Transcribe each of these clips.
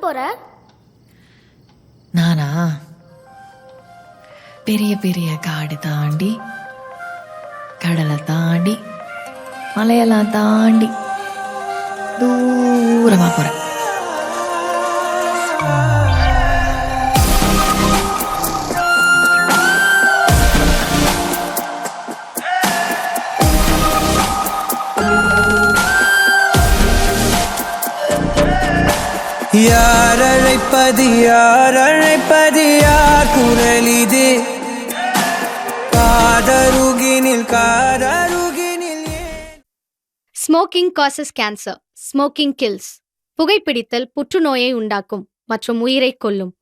போற? நானா பெரிய பெரிய காடு தாண்டி, கடலை தாண்டி, மலையெல்லாம் தாண்டி தூரமா போறேன். யார் அழைப்பது யார் அழைப்பது யார் குரலிது? காதருகினில் காதருகினில். Smoking causes cancer, smoking kills. புகைப்பிடித்தல் புற்றுநோயை உண்டாக்கும் மற்றும் உயிரை கொல்லும்.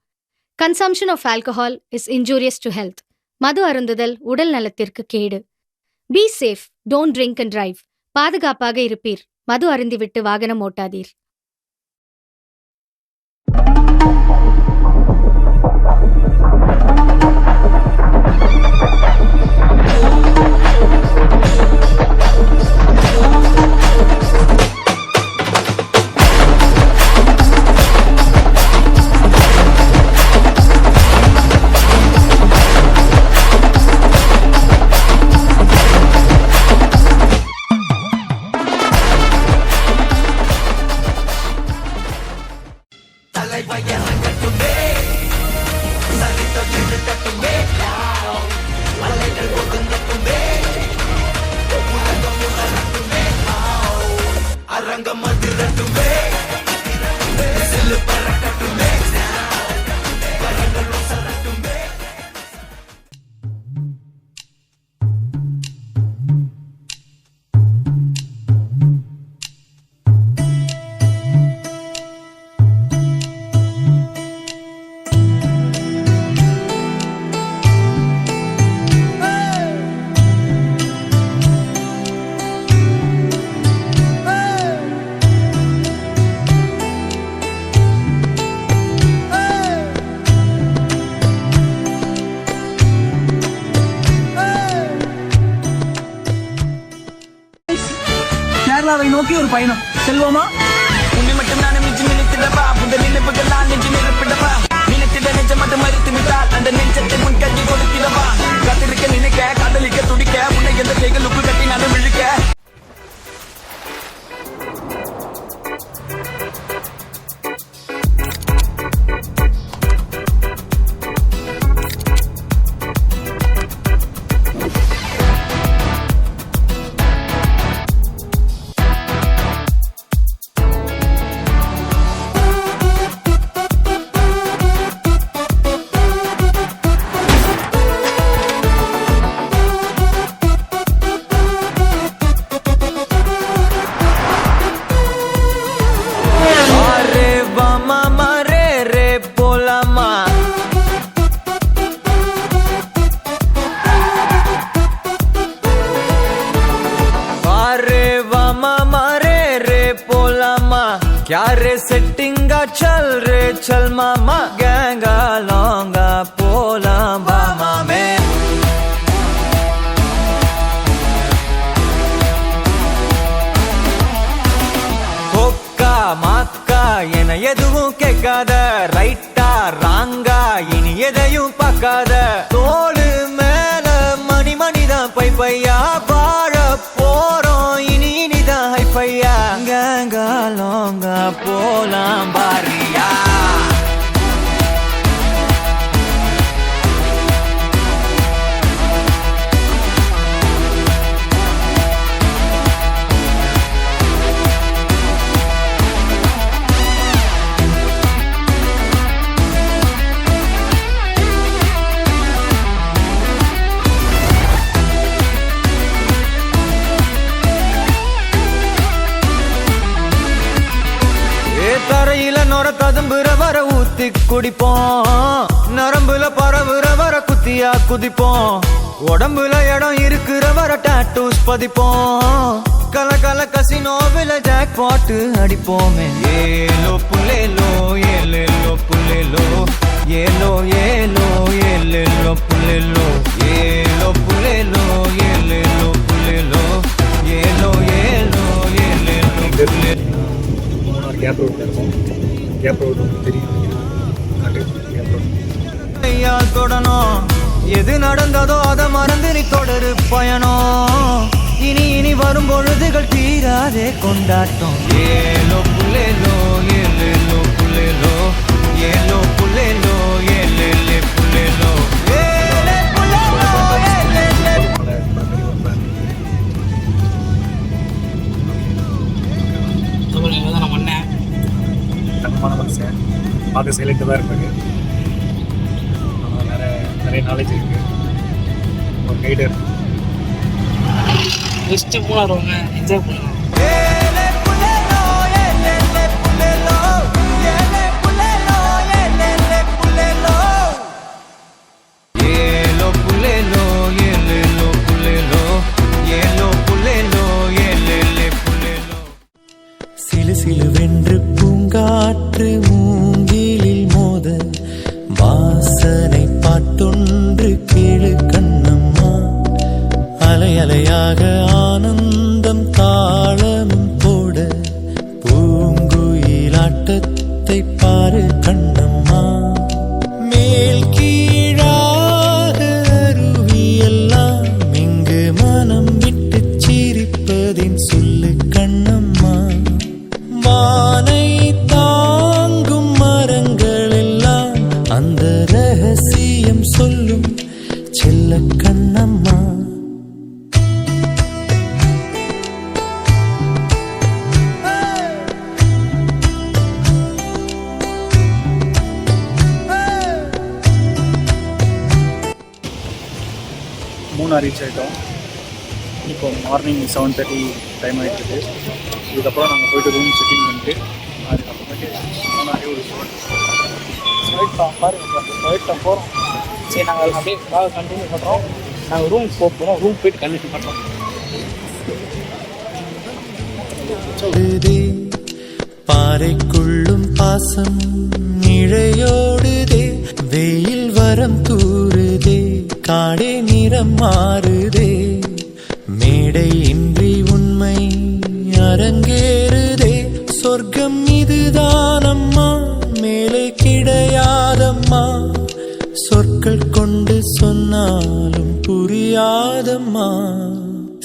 Consumption of alcohol is injurious to health. மது அருந்துதல் உடல் நலத்திற்கு கேடு. Be safe, don't drink and drive. பாதுகாப்பாக இருப்பீர். மது அருந்திவிட்டு வாகனம் ஓட்டாதீர். கேரளாவை நோக்கி ஒரு பயணம் செல்வோமா? உன்னை மட்டும் நான் மிஞ்சி நினைத்திடவா? புத நினைப்புகள் நான் நெஞ்சு நிரப்பிடவா? நினைத்திட நெஞ்ச மட்டும் மறித்து விட்டால் அந்த நெஞ்சத்தை முன் கட்டி கொடுத்திடவா? காத்திருக்க நினைக்க, காதலிக்க துடிக்க, உன்னை எந்த கைகள் உப்பு கட்டி நான் விழுக்க. क्या रे सेटिंगा चल रे चल मामा गैंगा लौंगा पोला बामा में होक्का माक्का என எதுவும் கேட்காத, ரைட்டா ராங்கா இனி எதையும் பார்க்காத, தோளு மேல மணி மணிதான் பை பையா வாழ போறோம் இனி இனிதான் ஹை பையா கேங்கா லோங்கா போலாம் பாரியா. தரையில நொர ததும்புற வர ஊத்தி குடிப்போம், நரம்புல பரவுற வர குத்தியா குதிப்போம், உடம்புல இடம் இருக்கிற வர டாட்டூஸ் பதிப்போம், கல கல கசினோவில ஜாக் பாட்டு அடிப்போமே. ஏலோ புலேலோ ஏலேலோ புலேலோ ஏலோ ஏலோ ஏலேலோ புலேலோ ஏலோ புலேலோ ஏலேலோ புலேலோ ஏலோ ஏலோ ஏலேலோ புலேலோ. கேப் ரோட்டில் இருக்கும். கேப் ரோடு தெரியும் கேப் ரோடு கையால் தொடணும் எது நடந்ததோ அதை மறந்து நீ தொடரு பயணம் இனி இனி வரும் பொழுதுகள் தீராதே கொண்டாட்டம் ஏலோ புல்லேலோ ஏலேலோ புல்லேலோ ஏலோ புல்லேலோ ஏலேலே புல்லேலோ ஏலே புல்லேலோ ஏலேலே நான் பண்ணேன் தங்கமான மனுஷன் பார்க்க சைலண்ட்டாக தான் இருப்பாங்க. நிறைய நாலேஜ் இருக்குது. ஒரு கைடர் நெக்ஸ்ட்டு மூணார் வாங்க, என்ஜாய் பண்ணுங்க. ஏலே புல்லேலோ ஏலேலே புல்லேலோ ஏலே புல்லேலோ ஏலேலே புல்லேலோ ஏலோ புல்லேலோ ஏலேலோ புல்லேலோ ஏலோ புல்லேலோ ஏலேலே புல்லேலோ சிலு சிலுவென்று பூங்காற்று மூங்கிலில் மோத வாசனை பாட்டொன்று கேளு கண்ணம்மா அலை அலையாக ஆனந்தம் தாளமும் போட பூங்குயிலாட்டத்தை பாரு கண்ணம்மா மேல் கீழாக அருவியெல்லாம் இங்கு மனம் விட்டு சிரிப்பதின் சொல்லு கண்ணம்மா வானை தாங்கும் மரங்கள் எல்லாம் அந்த ரகசியம் சொல்லும் செல்ல கண்ணம்மா மூணார் ரீச் ஆகிட்டோம். இப்போ மார்னிங் 7:30 டைம் ஆகிட்டு. இதுக்கப்புறம் நாங்கள் போய்ட்டு ரூம் செட்டிங் பண்ணிட்டு அதுக்கப்புறமேட்டு மூணாரே ஒரு போயிட்டோம் பாருங்க, போயிட்டோம் போகிறோம். சரி, நாங்கள் அப்படியே பாக கண்டினியூ பண்ணுறோம். நாங்கள் ரூம் போகிறோம், ரூம் போயிட்டு கண்டினியூ பண்ணுறோம். பாறைக்குள்ளும் பாசம் இழையோடுதே வெயில் வரம் தூறுதே காடே நிறம் மாறுதே மேடை இன்றி உண்மை அரங்கேறுதே சொர்க்கம் இதுதானம்மா மேலே கிடையாதம்மா சொற்கள் கொண்டு சொன்னாலும் புரியாதம்மா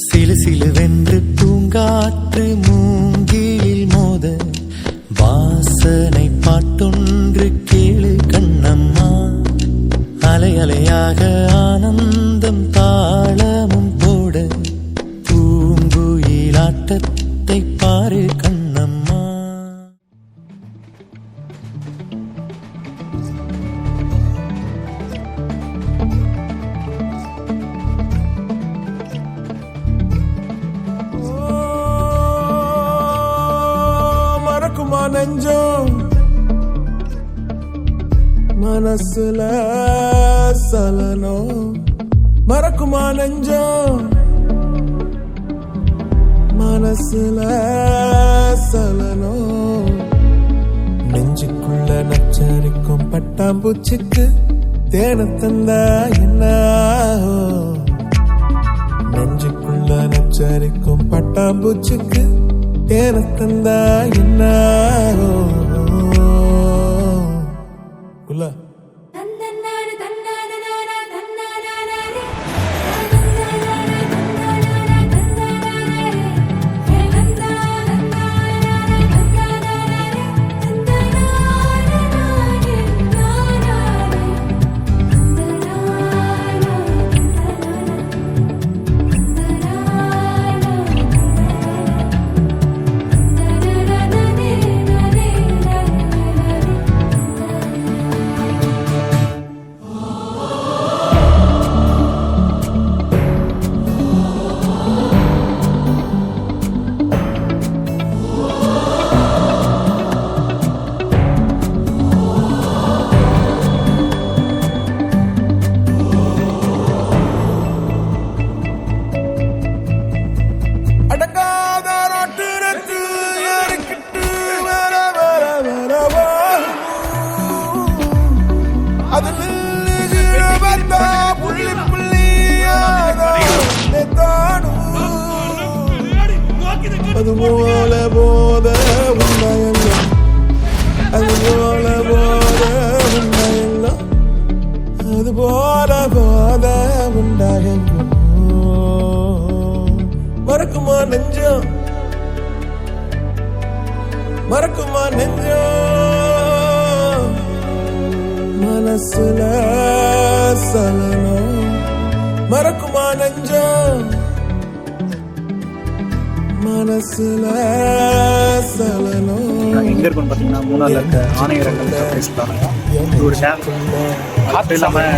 சிலு சிலுவென்று பூங்காற்று மூங்கிலில் மோத வாசனை பாட்டொன்று கேளு கண்ணம்மா அலை அலையாக ஆனந்தம் தாளமும் போட பூங்குயிலாட்டத்தை பாரு கண்ணம்மா. மறக்குமா நெஞ்சம் மனசுல சலனம் மறக்குமா நெஞ்சம் மனசுல சலனம் நெஞ்சுக்குள்ள நச்சரிக்கும் பட்டாம்பூச்சிக்கு தேன தந்தா என்ன நெஞ்சுக்குள்ள நச்சரிக்கும் பட்டாம்பூச்சிக்கு தேன தந்தா என்ன குள்ள அதுபோல போத உண்மையல்ல அது போல போத உண்டாயெல்லாம் அது போல போத உண்டாயெங்கும் மறக்குமா நெஞ்சம் மறக்குமா நெஞ்சம் மனசுல சலனம் மறக்குமா நெஞ்சம் மனசுல சலனம் எங்கே இருக்குன்னு பார்த்தீங்கன்னா மூணாரில் இருக்க ஆணையரங்கள் பேசிட்டாங்க. இது ஒரு டேம். காற்று இல்லாமல்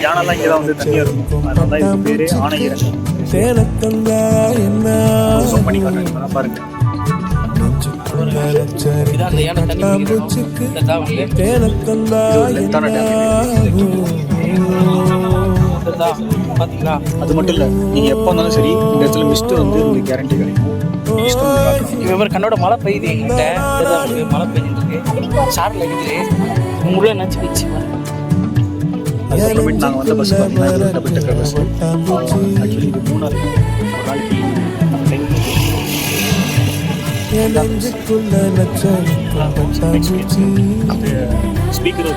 யானைலாம் இங்கே தான் வந்து தண்ணியாக இருக்கும். அதனால தான் இதுக்கு பேர் ஆணையரங்கள். தேனத்தந்தா என்ன பண்ணி காட்டுறாங்க பாருங்க. இதான் அந்த யானை தண்ணி குடிக்கிறோம். இந்த தான் வந்து தேனத்தந்தா பார்த்தீங்களா? அது மட்டும் இல்லை, நீங்கள் எப்போ வந்தாலும் சரி இந்த இடத்துல மிஸ்ட்டு வந்து உங்களுக்கு கேரண்டி கிடைக்கும். மிஸ்ட் வந்து காட்டுறோம். இவர் கண்ணோட மழை பெய்யுது என்கிட்ட. மழை பெய்ஞ்சிருக்கு, சாரில் அடிக்குது. உங்களுடைய நினச்சி வச்சு அதுக்கப்புறமேட்டு நாங்கள் வந்த பஸ் பார்த்தீங்கன்னா இது டபுள் டெக்கர் பஸ். ஆக்சுவலி இது மூணார் ஒரு நாளைக்கு ஸ்பீக்கர்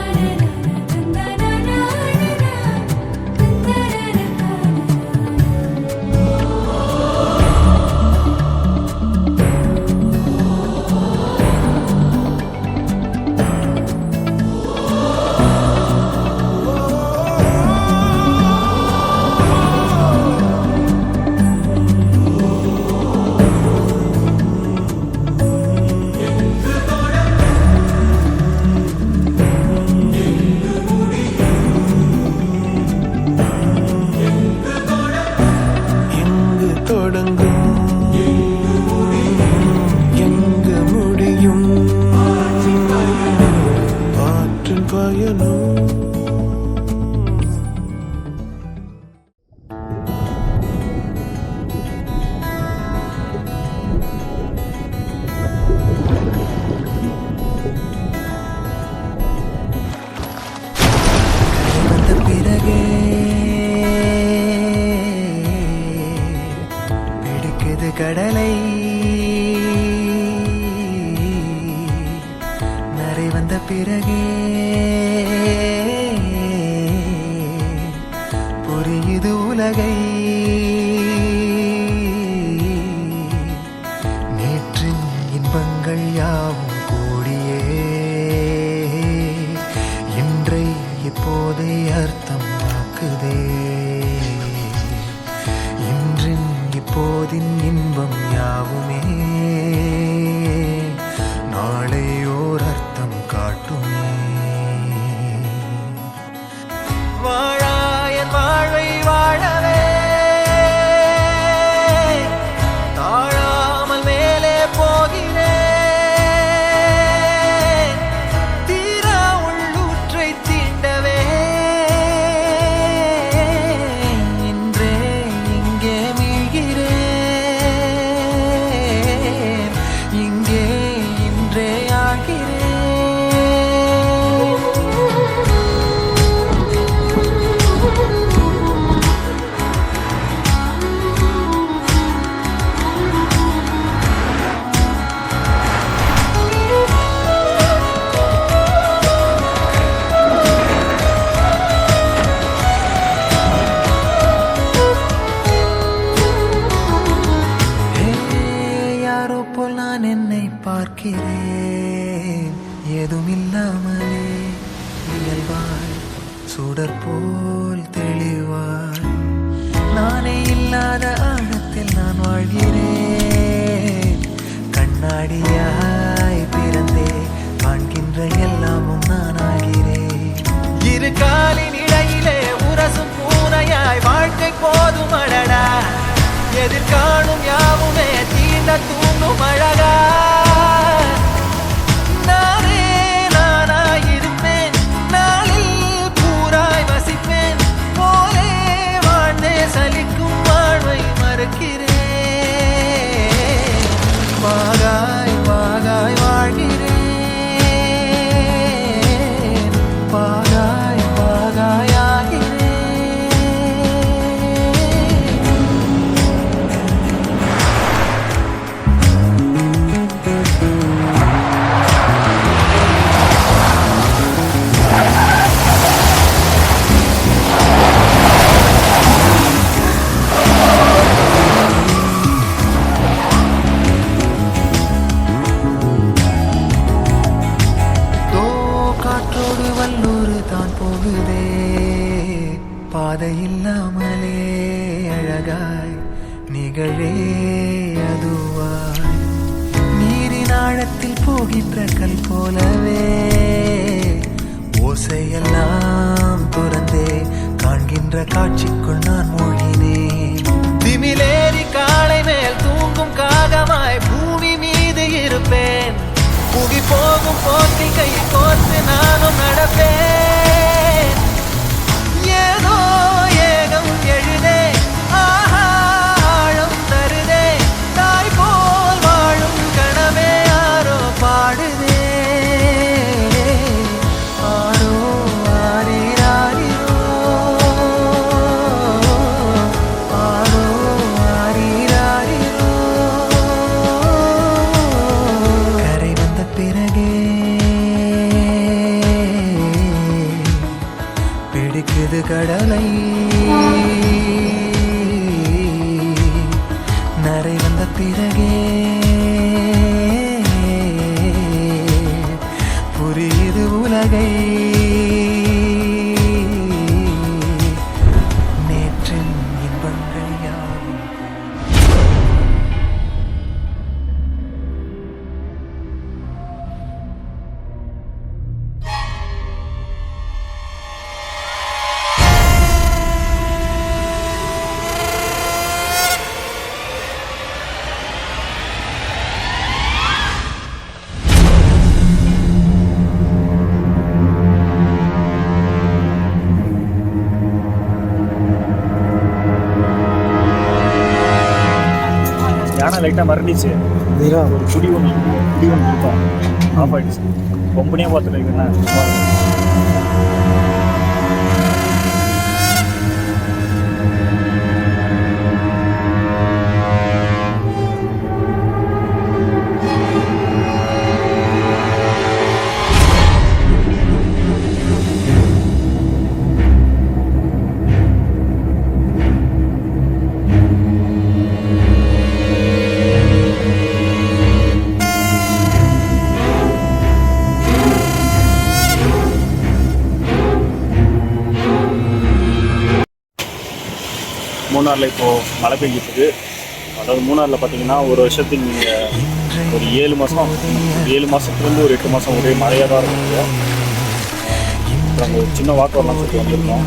கடலை நரை வந்த பிறகே புரியுது உலகை நேற்றின் இன்பங்கள் யாவும் கூடியே இன்றை இப்போதை அர்த்தமாக்குதே இன்றின் இப்போதின் இன்பம் யாவுமே நாளை ஓர் அர்த்தம் காட்டுமே வாழாயன் வாழ்வை வாழவே தாழாமல் மேலே போகிறேன் தீரா உள்ளூற்றை தீண்டவே இன்றே இங்கே மீழ்கிறேன் இங்கே இன்றே ஆகிறேன் யாரோ போல் நான் என்னை பார்க்கிறேன் ஏதுமில்லாமலே இயல்பாய் சுடர் போல் தெளிவாய் நானே இல்லாத ஆழத்தில் நான் வாழ்கிறேன் கண்ணாடியாய் பிறந்தே காண்கின்ற எல்லாமும் நான் ஆகிறேன் இரு காலின் இடையிலே உரசும் பூனையாய் வாழ்க்கை போதும் அடடா எதிர்காணும் யாவுமே தீண்ட தூண்டும் அழகா நானே நானாயிருப்பேன் நாளில் பூராய் வசிப்பேன் போலே வாழ்ந்தே சலிக்கும் வாழ்வை மறுக்கிறேன் வாகாய் வாகாய் வாழ்கிறேன் வாகாய் வாகாய் ஆகிறேன் கீழே அதுவாய் நீரின் ஆழத்தில் போகின்ற கல் போலவே ஓசையெல்லாம் துறந்தே காண்கின்ற காட்சிக்குள் நான் மூழ்கினேன். திமிலேறி காலை மேல் தூங்கும் காகமாய் பூமி மீது இருப்பேன். புகி போகும் போக்கில் கை கோர்த்து நானும் நடப்பேன். ஏதோ ஏகம் எழுதே ஆழம் தருதே தாய் போல் வாழும் கனவே யாரோ பாடுதே ஆரோ ஆரீராரிரோ ஆரோ ஆரீராரிரோ. கரை வந்த பிறகே பிடிக்குது கடலை நரை வந்த பிறகே புரியுது உலகை நேற்றின் இன்பங்கள் யாவும் யானை லைட்டாக மறந்துச்சு. ஒரு குடி ஒன்று கொடுத்தோம், ஆஃப் ஆகிடுச்சு. கம்பெனியாக பார்த்துட்டு இருக்குண்ணா. மூணாரில் இப்போது மழை பெஞ்சிட்டுருக்கு. அதாவது மூணாரில் பார்த்தீங்கன்னா ஒரு வருஷத்துக்கு நீங்கள் ஒரு 7 மாதத்துலேருந்து ஒரு 8 மாதம் ஒரே மழையாக தான் இருக்குங்க. நாங்கள் ஒரு சின்ன வாக்கு வரலாம் சொல்லிட்டு வந்திருக்கோம்.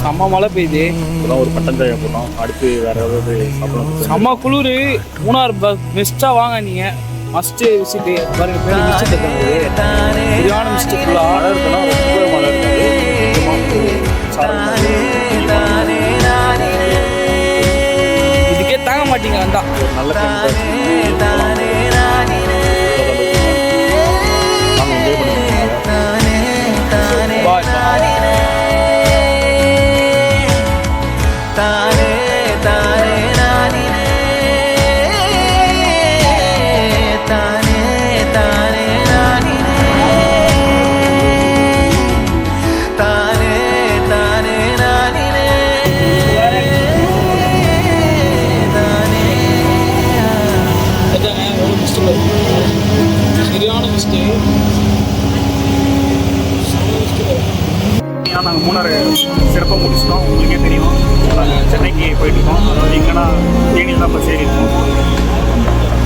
செம்ம மழை பெய்யுது. இப்போதான் ஒரு பட்டஞ்சாயை போனோம். அடுத்து வேறு ஏதாவது சாப்பிடலாம். செம்ம குளிர். மூணார் பெஸ்ட்டாக வாங்க நீங்கள். மஸ்ட்டு விசிட்டு பாருங்க. பேர் விசிட் சரியான மிஸ்ட்டு. ஃபுல்லாக மழை இருக்குன்னா ரொம்ப மழை இருக்காது. இதுக்கே தாங்க மாட்டீங்க வந்தா. ஒரு நல்ல நாங்கள் மூணார் சிறப்பாக முடிச்சிட்டோம். உங்களுக்கே தெரியும், நாங்கள் சென்னைக்கு போயிட்டுருக்கோம். அதாவது எங்கன்னா தேனியில் தான் பஸ் ஏறி இருக்கோம்.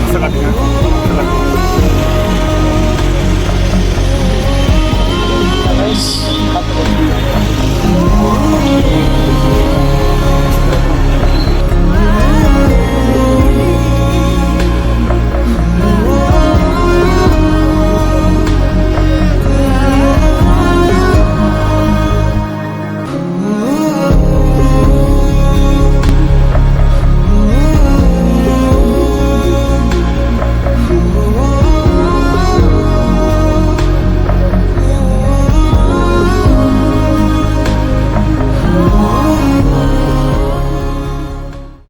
பஸ்ஸை காட்டுங்க.